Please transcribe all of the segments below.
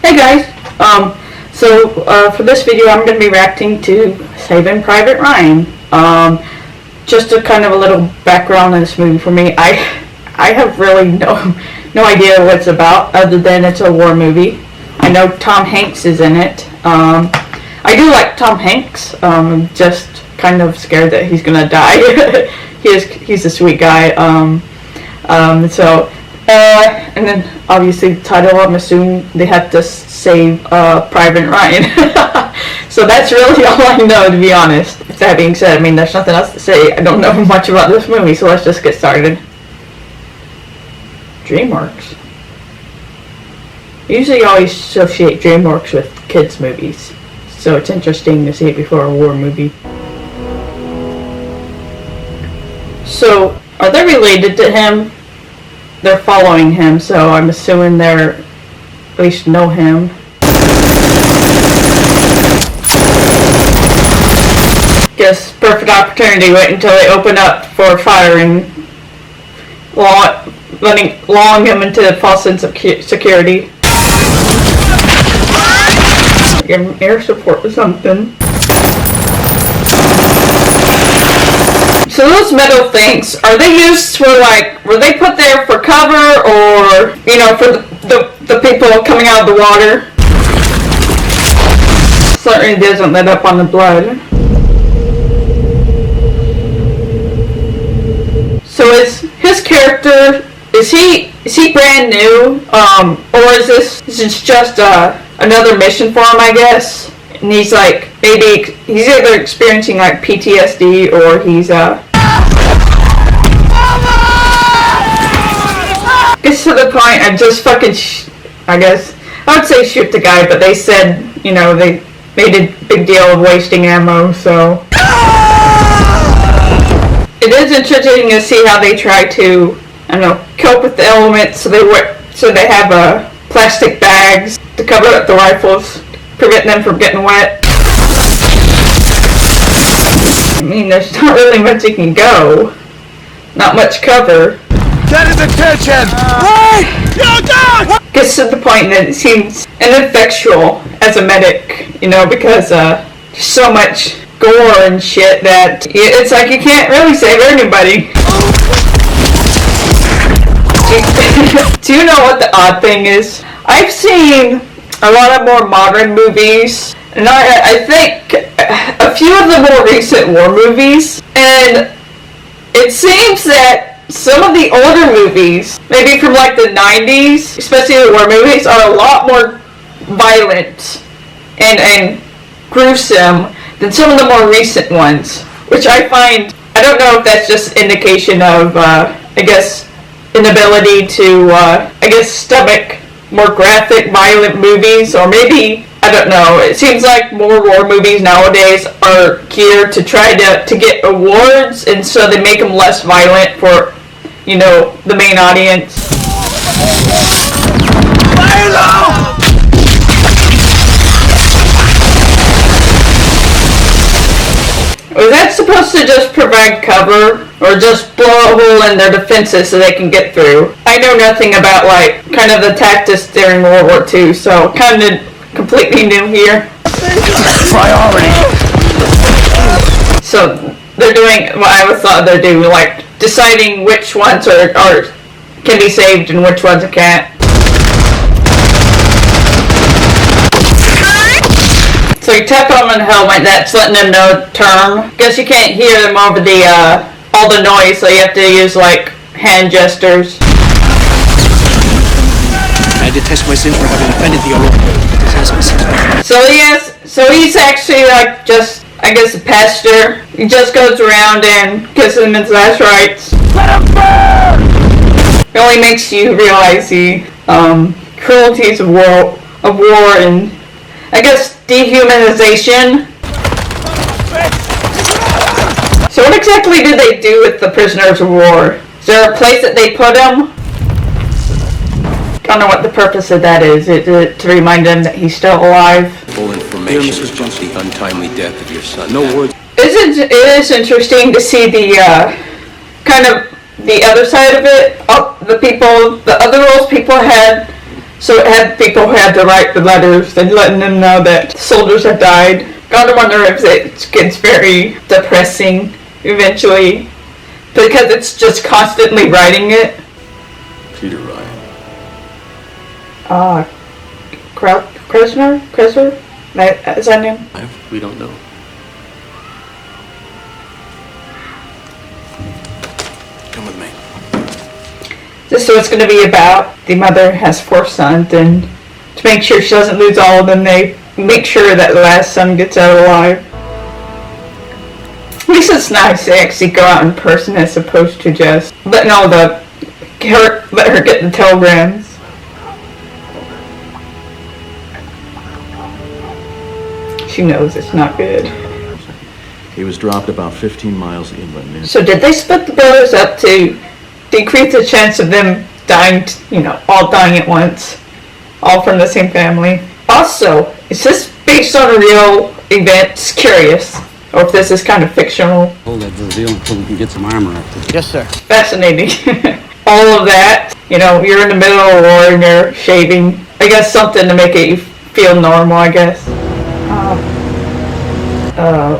Hey guys, for this video I'm going to be reacting to Saving Private Ryan. Just a kind of a little background on this movie for me. I have really no idea what it's about other than it's a war movie. I know Tom Hanks is in it. I do like Tom Hanks. I'm just kind of scared that he's going to die. He's a sweet guy. And then obviously the title, I'm assuming they have to save Private Ryan. So that's really all I know, to be honest. With that being said, I mean, there's nothing else to say. I don't know much about this movie, so let's just get started. DreamWorks. I usually always associate DreamWorks with kids' movies, so it's interesting to see it before a war movie. So, are they related to him? They're following him, so I'm assuming they're at least know him. Guess perfect opportunity. Wait until they open up for firing, lulling him into a false sense of security. Give him air support or something. So those metal things, are they used for were they put there for cover, or, for the people coming out of the water? Certainly doesn't let up on the blood. So is his character, is he brand new, or is this just another mission for him, I guess? And he's maybe he's either experiencing PTSD, or he's It's to the point I just fucking I guess I would say shoot the guy, but they said they made a big deal of wasting ammo, so it is interesting to see how they try to cope with the elements. So they have plastic bags to cover up the rifles, prevent them from getting wet. I mean, there's not really much you can go. Not much cover. Get his attention! Hey! Yo, dog! Gets to the point that it seems ineffectual as a medic, because there's so much gore and shit that it's you can't really save anybody. Do you know what the odd thing is? I've seen a lot of more modern movies, and I think a few of the more recent war movies, and it seems that some of the older movies, maybe from the 90s, especially the war movies, are a lot more violent and gruesome than some of the more recent ones, which I find, I don't know if that's just indication of, inability to, stomach more graphic, violent movies, or maybe, I don't know, it seems like more war movies nowadays are geared to try to get awards, and so they make them less violent for, the main audience. Was that supposed to just provide cover, or just blow a hole in their defenses so they can get through? I know nothing about kind of the tactics during World War II, so kind of completely new here. Priority. So they're doing what I always thought they'd do, deciding which ones are can be saved and which ones can't. So you tap them on the helmet, that's letting them know term. Guess you can't hear them over the all the noise, so you have to use hand gestures. I detest my sins for having offended the Aurora. So he's actually just, I guess, a pastor. He just goes around and gives them his last rites. Let him burn! It only makes you realize the cruelties of war and, I guess, dehumanization. So what exactly do they do with the prisoners of war? Is there a place that they put them? I don't know what the purpose of that is. Is it to remind them that he's still alive? Full information about the untimely death of your son. No words. It is interesting to see the kind of the other side of it. The other roles people had So it had people who had to write the letters and letting them know that soldiers had died. Gotta wonder if it gets very depressing eventually, because it's just constantly writing it. Peter Ryan. Kressner? Is that name? We don't know. Come with me. So it's going to be about the mother has 4 sons, and to make sure she doesn't lose all of them, they make sure that the last son gets out alive. At least it's nice to actually go out in person as opposed to just letting let her get the telegrams. She knows it's not good. He was dropped about 15 miles inland. So did they split the brothers up to decrease the chance of them dying, all dying at once? All from the same family? Also, is this based on a real event? It's curious. Or if this is kind of fictional. Hold that reveal until we can get some armor up there. Yes, sir. Fascinating. All of that, you're in the middle of a war and you're shaving. I guess something to make it feel normal, I guess.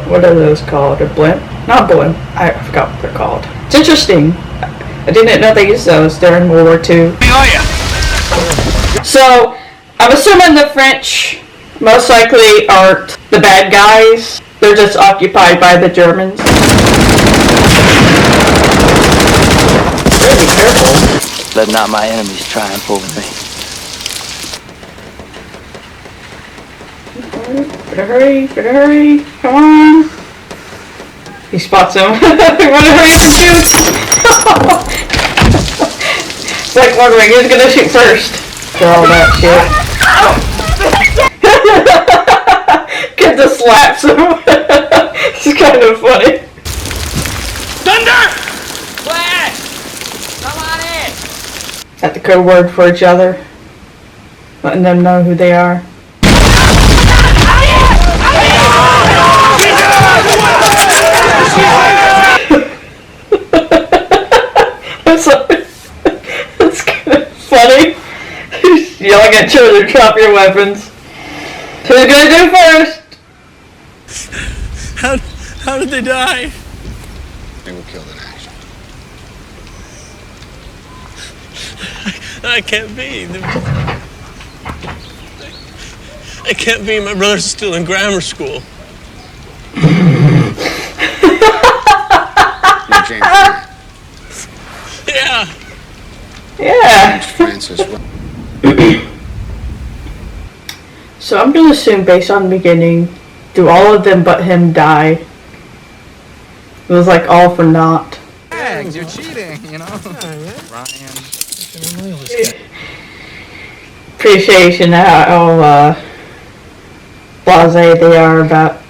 What are those called? A blimp? Not blimp. I forgot what they're called. It's interesting. I didn't know they used those during World War II. So, I'm assuming the French most likely aren't the bad guys. They're just occupied by the Germans. Better be careful. Let not my enemies triumph over me. Better hurry, come on. He spots him. Wanna hurry up and shoot? It's like wondering who's gonna shoot first. After all that shit. Kid just slaps him. It's kind of funny. Thunder! Flash! Come on in! Got the code word for each other. Letting them know who they are. That's kind of funny. Yelling at children, drop your weapons. Who's gonna do first? How did they die? They were killed in action. I can't be. I can't be. My brother's still in grammar school. James. Yeah. Yeah. Francis. So I'm gonna assume, based on the beginning, do all of them but him die? It was like all for naught. Tags, you're cheating, Ryan. Appreciation how blasé they are about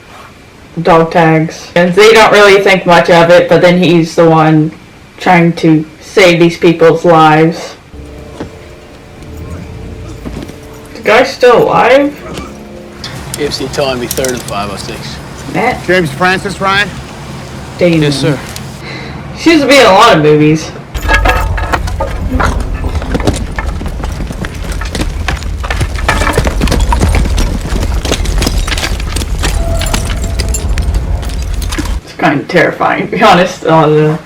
dog tags. And they don't really think much of it, but then he's the one trying to save these people's lives. The guy's still alive? KFC telling me 3rd and 506. Matt James Francis, Ryan? Damon. Yes, sir. She used to be in a lot of movies. It's kind of terrifying, to be honest, all the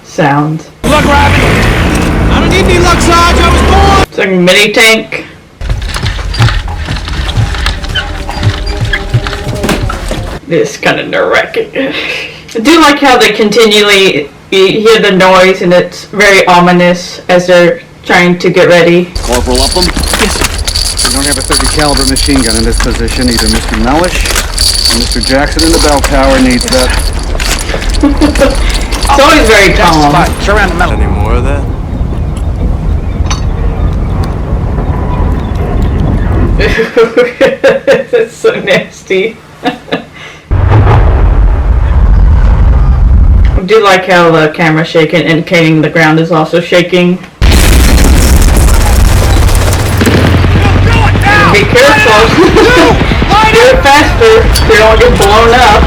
sounds. Look, Robbie! I don't need any luck, Sarge. I was born! It's like a mini tank. This kind of nerve-wracking. I do like how they continually, you hear the noise and it's very ominous as they're trying to get ready. Corporal Upham? Yes, sir. We don't have a 30 caliber machine gun in this position. Either Mr. Mellish or Mr. Jackson in the bell tower needs that. It's always very calm. Show around the metal. Any more of that? That's so nasty. I do like how the camera's shaking, indicating the ground is also shaking. Be careful. Do it faster so you don't get blown up.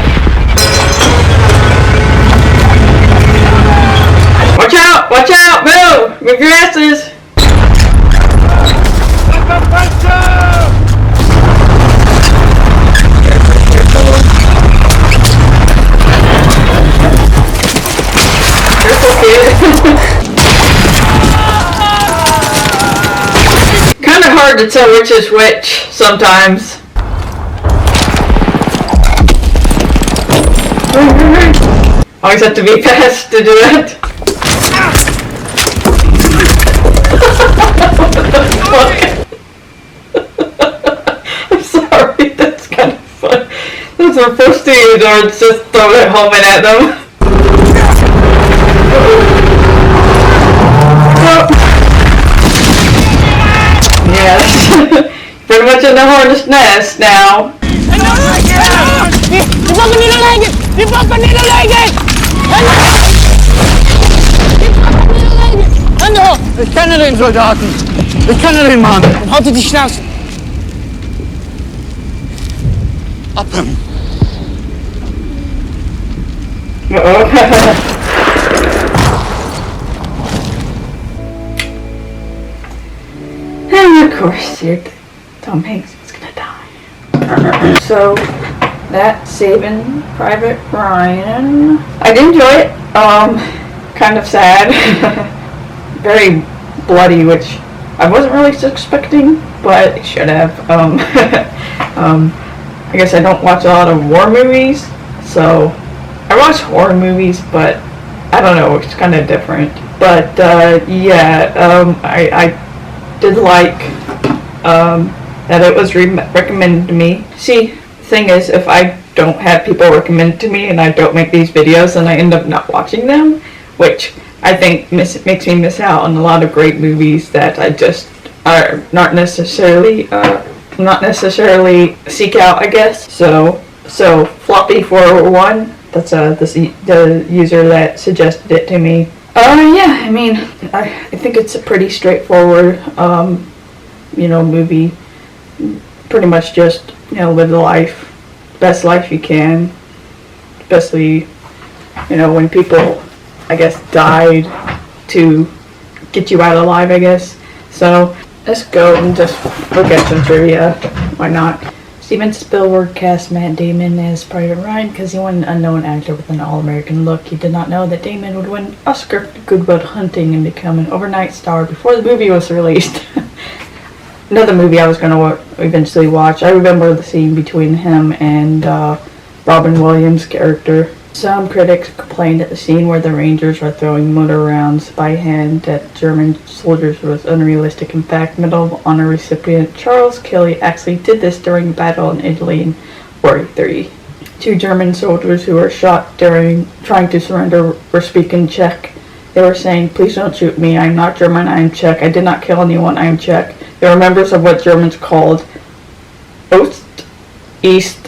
Watch out! Watch out! Move! Move your asses! hard to tell which is which sometimes. Always have to be fast to do it. I'm sorry, that's kind of fun. Those are supposed to use or just throw it home and at them. Yes. Pretty much in the hornet's nest now. Ich kenne den Soldaten. Ich kenne den Mann. Haut die Schnauze. Abhängen. And of course, Tom Hanks was gonna die. So, that's Saving Private Ryan. I did enjoy it. Kind of sad. Very bloody, which I wasn't really expecting, but I should have. I guess I don't watch a lot of war movies, so I watch horror movies, but I don't know, it's kind of different. But yeah, I did like that it was recommended to me. See, the thing is, if I don't have people recommend to me and I don't make these videos, then I end up not watching them, which I think makes me miss out on a lot of great movies that I just are not necessarily seek out, I guess. So Floppy401, that's the user that suggested it to me. Yeah, I mean, I think it's a pretty straightforward, movie. Pretty much just, live the life, best life you can, especially, when people, I guess, died to get you out alive, I guess. So let's go and just look at some trivia. Why not? Steven Spielberg cast Matt Damon as Private Ryan because he wanted an unknown actor with an all-American look. He did not know that Damon would win an Oscar for Good Will Hunting and become an overnight star before the movie was released. Another movie I was going to eventually watch. I remember the scene between him and Robin Williams' character. Some critics complained that the scene where the Rangers are throwing mortar rounds by hand at German soldiers was unrealistic. In fact, Medal of Honor recipient Charles Kelly actually did this during a battle in Italy in World War III. 2 German soldiers who were shot during trying to surrender were speaking Czech. They were saying, "Please don't shoot me. I am not German. I am Czech. I did not kill anyone. I am Czech." They were members of what Germans called Ost-East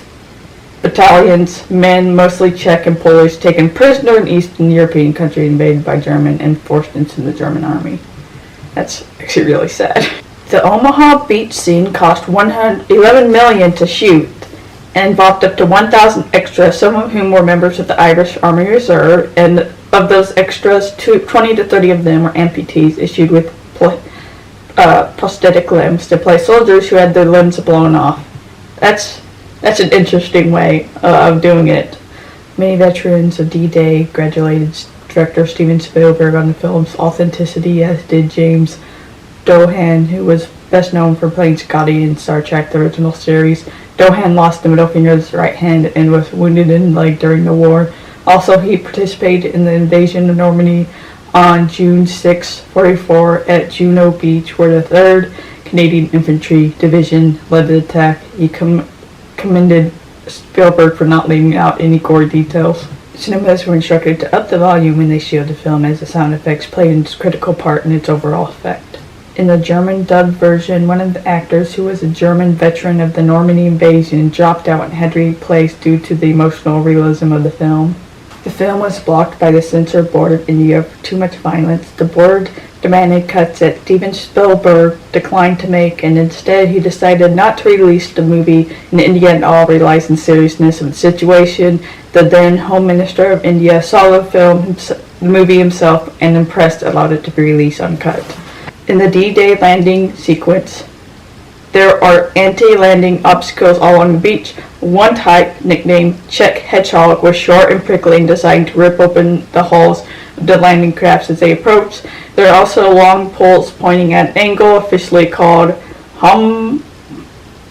battalions, men, mostly Czech and Polish, taken prisoner in Eastern European country invaded by German and forced into the German army. That's actually really sad. The Omaha beach scene cost $11 million to shoot and involved up to 1,000 extras, some of whom were members of the Irish Army Reserve, and of those extras, 20 to 30 of them were amputees issued with prosthetic limbs to play soldiers who had their limbs blown off. That's an interesting way of doing it. Many veterans of D-Day congratulated director Steven Spielberg on the film's authenticity, as did James Doohan, who was best known for playing Scotty in Star Trek, the original series. Doohan lost the middle finger of his right hand and was wounded in the leg during the war. Also, he participated in the invasion of Normandy on June 6, 1944 at Juno Beach, where the 3rd Canadian Infantry Division led the attack. He commended Spielberg for not leaving out any gory details. Cinemas were instructed to up the volume when they showed the film, as the sound effects played a critical part in its overall effect. In the German dubbed version, one of the actors, who was a German veteran of the Normandy invasion, dropped out and had to be replaced due to the emotional realism of the film. The film was blocked by the censor board of India for too much violence. The board demanded cuts that Steven Spielberg declined to make, and instead he decided not to release the movie in India at all, realizing the seriousness of the situation. The then Home Minister of India saw the movie himself, and impressed, allowed it to be released uncut. In the D-Day landing sequence, there are anti-landing obstacles all along the beach. One type, nicknamed Czech Hedgehog, was short and prickly and designed to rip open the hulls of the landing crafts as they approached. There are also long poles pointing at an angle, officially called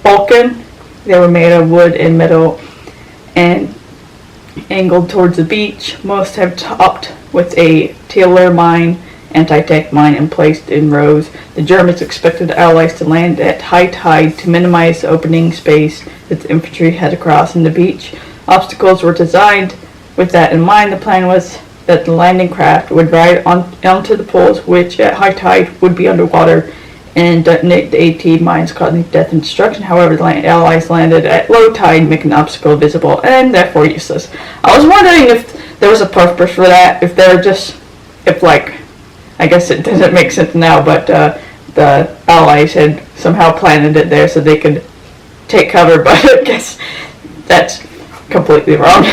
humbolken. They were made of wood and metal and angled towards the beach. Most have topped with a Taylor mine, anti-tank mine, and placed in rows. The Germans expected the Allies to land at high tide to minimize the opening space that the infantry had to cross in the beach. Obstacles were designed with that in mind. The plan was that the landing craft would ride onto the poles, which at high tide would be underwater, and detonate the AT mines, causing death and destruction. However, the Allies landed at low tide, making the obstacle visible and therefore useless. I was wondering if there was a purpose for that, I guess it doesn't make sense now, but the Allies had somehow planted it there so they could take cover, but I guess that's completely wrong.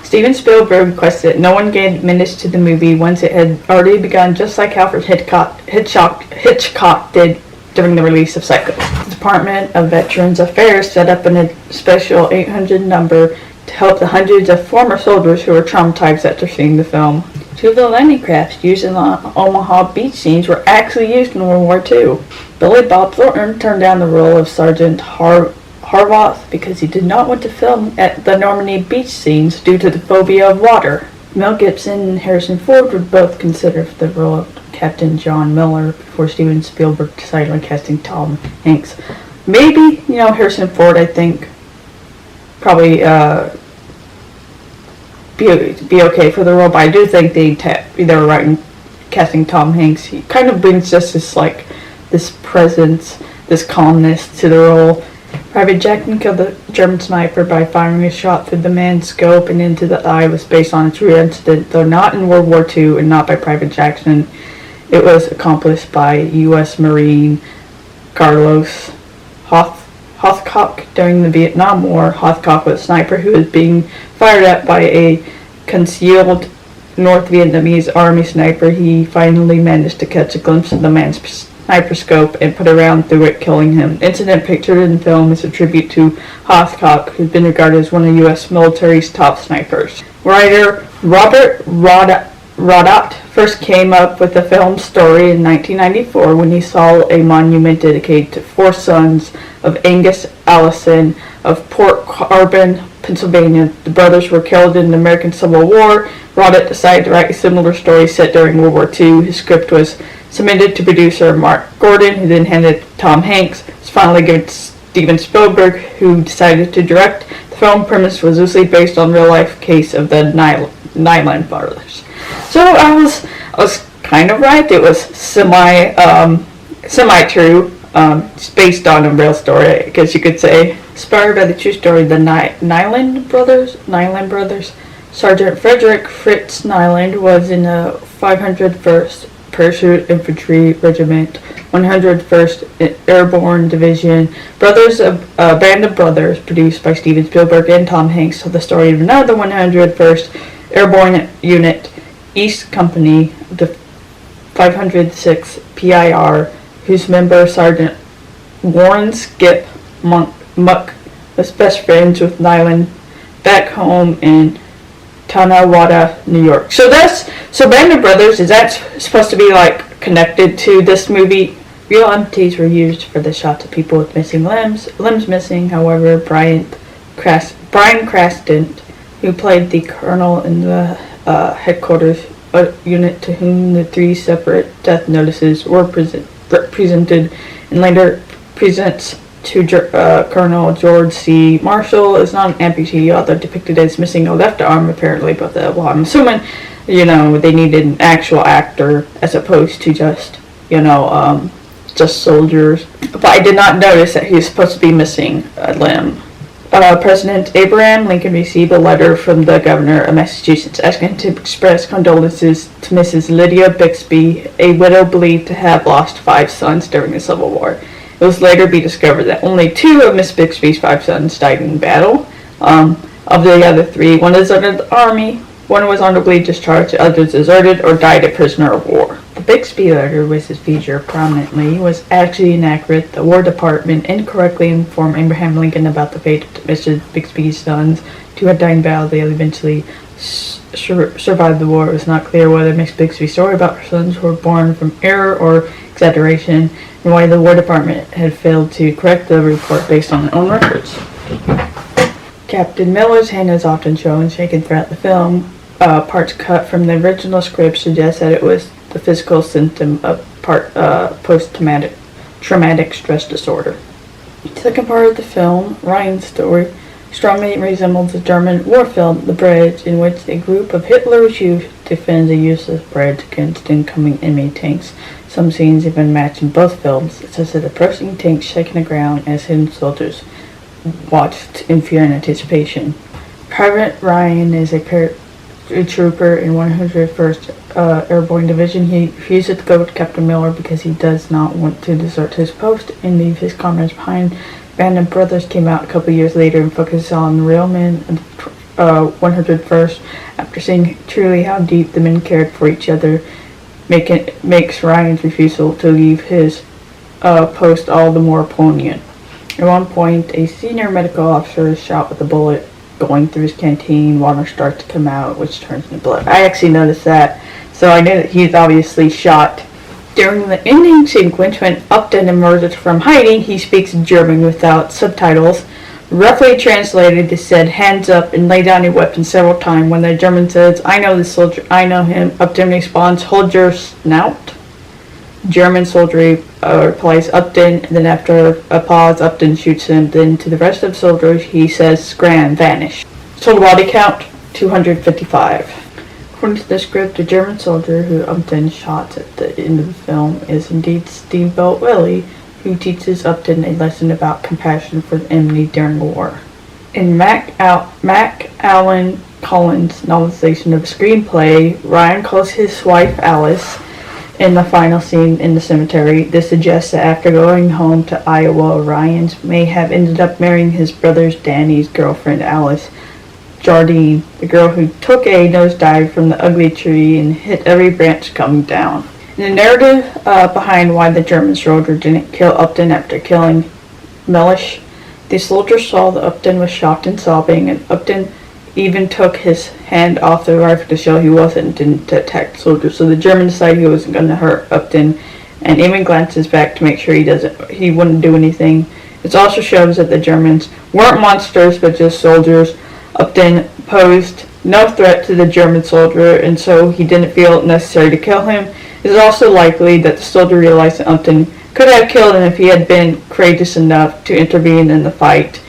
Steven Spielberg requested that no one gave minutes to the movie once it had already begun, just like Alfred Hitchcock did during the release of Psycho. The Department of Veterans Affairs set up a special 800 number to help the hundreds of former soldiers who were traumatized after seeing the film. Two of the landing crafts used in the Omaha beach scenes were actually used in World War II. Billy Bob Thornton turned down the role of Sergeant Harvath because he did not want to film at the Normandy beach scenes due to the phobia of water. Mel Gibson and Harrison Ford were both considered for the role of Captain John Miller before Steven Spielberg decided on casting Tom Hanks. Maybe, Harrison Ford, I think, probably be okay for the role, but I do think they were right in casting Tom Hanks. He kind of brings just this presence, this calmness to the role. Private Jackson killed the German sniper by firing a shot through the man's scope and into the eye. Was based on a true incident, though not in World War II and not by Private Jackson. It was accomplished by U.S. Marine Carlos Hothcock during the Vietnam War. Hothcock was a sniper who was being fired at by a concealed North Vietnamese army sniper. He finally managed to catch a glimpse of the man's sniper scope and put a round through it, killing him. The incident pictured in the film is a tribute to Hothcock, who's been regarded as one of U.S. military's top snipers. Writer Robert Rodat first came up with the film's story in 1994 when he saw a monument dedicated to four sons of Angus Allison of Port Carbon, Pennsylvania. The brothers were killed in the American Civil War. Rodat decided to write a similar story set during World War II. His script was submitted to producer Mark Gordon, who then handed it to Tom Hanks. It was finally given to Steven Spielberg, who decided to direct. The film premise was loosely based on real-life case of the Nyland brothers. So I was kind of right. It was semi-true. It's based on a real story, I guess you could say. Inspired by the true story of the Nyland brothers. Sergeant Frederick Fritz Nyland was in the 501st Parachute Infantry Regiment, 101st Airborne Division. Brothers, a band of brothers, produced by Steven Spielberg and Tom Hanks, told the story of another 101st Airborne Unit, East Company, the 506th PIR, whose member Sergeant Warren Skip Muck was best friends with Nyland back home in Tonawanda, New York. So Band of Brothers, is that supposed to be connected to this movie? Real amputees were used for the shots of people with missing limbs missing. However, Brian Cranston, who played the colonel in the headquarters unit to whom the three separate death notices were presented and later presents to Colonel George C. Marshall, is not an amputee, although depicted as missing a left arm apparently, but I'm assuming, they needed an actual actor as opposed to just soldiers. But I did not notice that he was supposed to be missing a limb. President Abraham Lincoln received a letter from the governor of Massachusetts asking him to express condolences to Mrs. Lydia Bixby, a widow believed to have lost 5 sons during the Civil War. It was later be discovered that only 2 of Miss Bixby's 5 sons died in battle. Of the other 3, one deserted the army, one was honorably discharged, the others deserted or died a prisoner of war. The Bixby letter, which is featured prominently, was actually inaccurate. The War Department incorrectly informed Abraham Lincoln about the fate of Mrs. Bixby's sons. 2 had died in battle. They eventually survived the war. It was not clear whether Miss Bixby's story about her sons were born from error or exaggeration, and why the War Department had failed to correct the report based on their own records. Captain Miller's hand is often shown shaken throughout the film. Parts cut from the original script suggest that it was the physical symptom of post-traumatic stress disorder. The second part of the film, Ryan's story, strongly resembles the German war film The Bridge, in which a group of Hitler's youth defends a useless bridge against incoming enemy tanks. Some scenes even match in both films, such as the approaching tanks shaking the ground as hidden soldiers watched in fear and anticipation. Private Ryan is a trooper in 101st Airborne Division. He refuses to go with Captain Miller because he does not want to desert his post and leave his comrades behind. Band of Brothers came out a couple years later and focused on the real men of the 101st. After seeing truly how deep the men cared for each other, makes Ryan's refusal to leave his post all the more poignant. At one point, a senior medical officer is shot with a bullet going through his canteen. Water starts to come out, which turns into blood. I actually noticed that, so I knew that he's obviously shot. During the ending sequence, when Upton emerges from hiding, he speaks German without subtitles. Roughly translated, it said, "Hands up and lay down your weapon" several times. When the German says, "I know this soldier, I know him," Upton responds, "Hold your snout." German soldier replies, "Upton," and then after a pause, Upton shoots him. Then to the rest of the soldiers, he says, "Scram, vanish." Total body count, 255. According to the script, the German soldier who Upton shot at the end of the film is indeed Steamboat Willie, who teaches Upton a lesson about compassion for the enemy during the war. In Mac Allan Collins' novelization of the screenplay, Ryan calls his wife Alice in the final scene in the cemetery. This suggests that after going home to Iowa, Ryan may have ended up marrying his brother Danny's girlfriend Alice Jardine, the girl who took a nosedive from the ugly tree and hit every branch coming down. In the narrative behind why the German soldier didn't kill Upton after killing Mellish, the soldier saw that Upton was shocked and sobbing, and Upton even took his hand off the rifle to show he didn't attack the soldier. So the German decided he wasn't going to hurt Upton, and even glances back to make sure he wouldn't do anything. It also shows that the Germans weren't monsters, but just soldiers. Upton posed no threat to the German soldier, and so he didn't feel it necessary to kill him. It is also likely that the soldier realized that Upton could have killed him if he had been courageous enough to intervene in the fight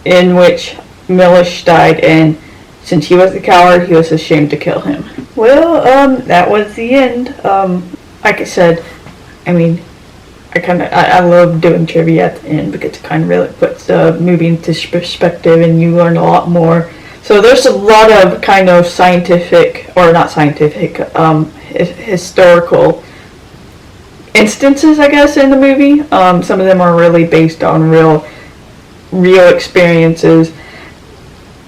in which Mellish died, and since he was the coward, he was ashamed to kill him. Well, that was the end. Like I said, I love doing trivia at the end because it kind of really puts the movie into perspective and you learn a lot more. So there's a lot of kind of historical instances, I guess, in the movie. Some of them are really based on real experiences.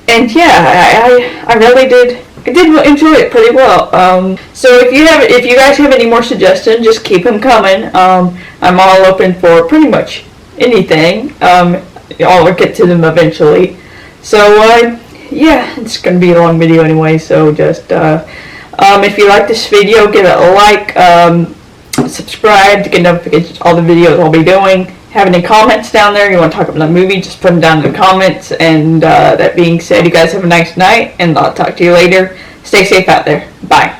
And yeah, I really did enjoy it pretty well. So if you guys have any more suggestions, just keep them coming. I'm all open for pretty much anything. I'll get to them eventually. So yeah, it's gonna be a long video anyway. So just if you like this video, give it a like, subscribe to get notifications of all the videos I'll be doing. Have any comments down there, you want to talk about the movie, just put them down in the comments. And that being said, you guys have a nice night, and I'll talk to you later. Stay safe out there. Bye.